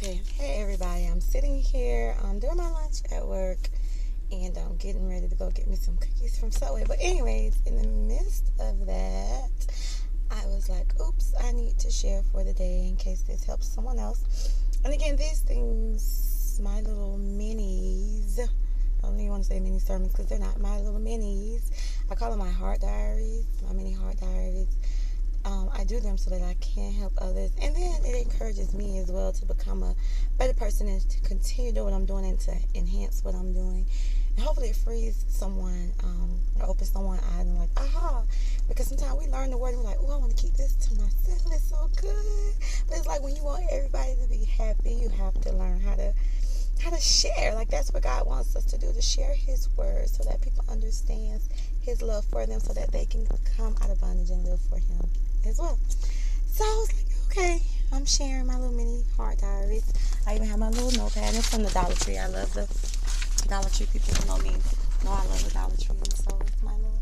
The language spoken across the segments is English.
Okay, hey everybody. I'm sitting here doing my lunch at work, and I'm getting ready to go get me some cookies from Subway. But anyways, in the midst of that, I was like, oops, I need to share for the day in case this helps someone else. And again, these things, my little minis, I don't even want to say mini sermons because they're not my little minis. I call them my heart diaries, my mini heart diaries. I do them so that I can help others, and then it encourages me as well to become a better person and to continue doing what I'm doing and to enhance what I'm doing. And hopefully it frees someone or opens someone's eyes and like, aha, because sometimes we learn the word and we're like, oh, I want to keep this to myself, it's so good. But it's like when you want everybody to be happy, you have to learn how to share. Like that's what God wants us to do, to share his word so that people understand his love for them, so that they can come out of bondage and live for him as well. So I was like, okay, I'm sharing my little mini heart diaries. I even have my little notepad, and it's from the Dollar Tree. I love the Dollar Tree. People who know me know I love the Dollar Tree, and so it's my little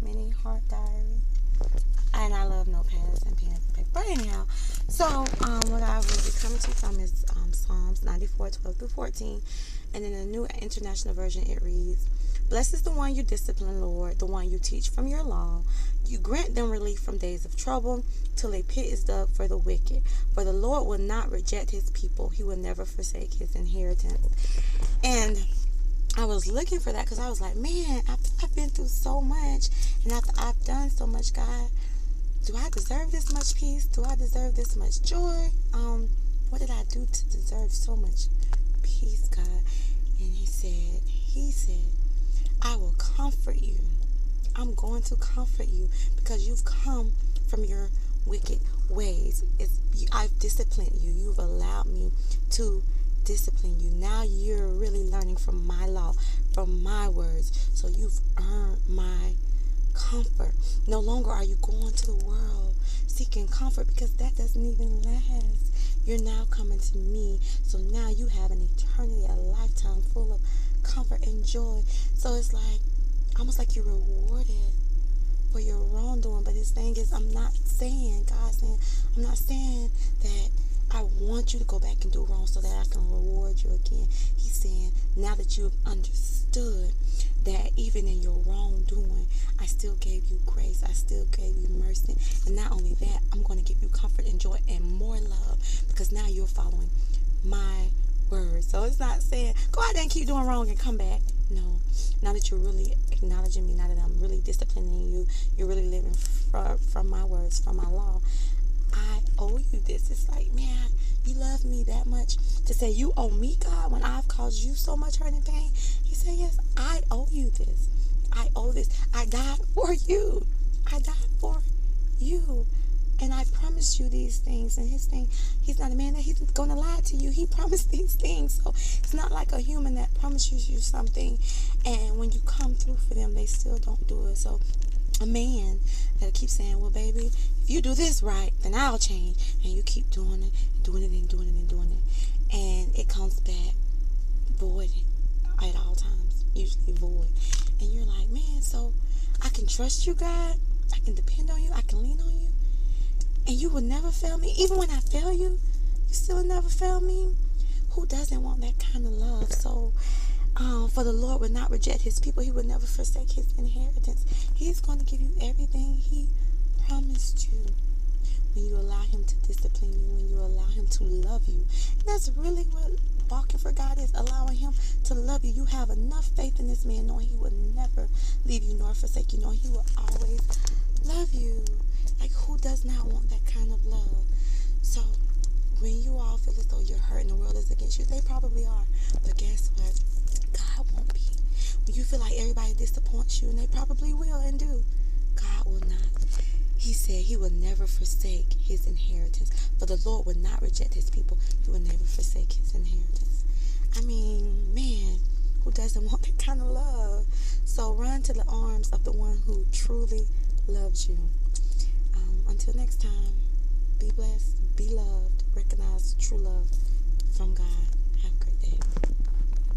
mini heart diary. And I love notepads and pens and paper. But anyhow, so what I will be coming to you from is Psalms 94:12-14. And in the New International Version, it reads, "Blessed is the one you discipline, Lord, the one you teach from your law. You grant them relief from days of trouble, till a pit is dug for the wicked. For the Lord will not reject his people. He will never forsake his inheritance." And I was looking for that because I was like, man, after I've been through so much and after I've done so much, God, do I deserve this much peace? Do I deserve this much joy? What did I do to deserve so much peace, God? And he said, I will comfort you. I'm going to comfort you because you've come from your wicked ways. I've disciplined you. You've allowed me to discipline you. Now you're really learning from my law, from my words. So you've earned my comfort. No longer are you going to the world seeking comfort, because that doesn't even last. You're now coming to me. So now you have an eternity, a lifetime full of comfort and joy. So it's like almost like you're rewarded for your wrongdoing. But his thing is, God's saying, I'm not saying that I want you to go back and do wrong so that I can reward you again. He's saying, now that you've understood that even in your wrongdoing, I still gave you grace, I still gave you mercy. And not only that, I'm going to give you comfort and joy and more love, because now you're following my word. So it's not saying, go out there and keep doing wrong and come back. No. Now that you're really acknowledging me, now that I'm really disciplining you, you're really living from my words, from my law, I owe you this. It's like, man, you love me that much to say you owe me, God, when I've caused you so much hurt and pain? He said, yes, I owe you this. I owe this. I died for you. I died for you. And I promised you these things. And his thing, he's not a man that he's going to lie to you. He promised these things. So it's not like a human that promises you something, and when you come through for them, they still don't do it. So a man that keeps saying, well, baby, if you do this right, then I'll change. And you keep doing it, doing it, and doing it, and doing it. And it comes back void at all times, usually void. And you're like, man, so I can trust you, God. I can depend on you. I can lean on you. And you will never fail me. Even when I fail you, you still will never fail me. Who doesn't want that kind of love? So, for the Lord would not reject his people. He would never forsake his inheritance. He's going to give you everything he promised you when you allow him to discipline you, when you allow him to love you. And that's really what walking for God is, allowing him to love you. You have enough faith in this man, knowing he will never leave you nor forsake you, knowing he will always love you. Like, who does not want that kind of love? So when you all feel as though you're hurt and the world is against you, they probably are. But guess what? God won't be. When you feel like everybody disappoints you, and they probably will and do, God will not. He said he will never forsake his inheritance. For the Lord will not reject his people. He will never forsake his inheritance. I mean, man, who doesn't want that kind of love? So run to the arms of the one who truly loves you. Until next time, be blessed, be loved, recognize true love from God. Have a great day.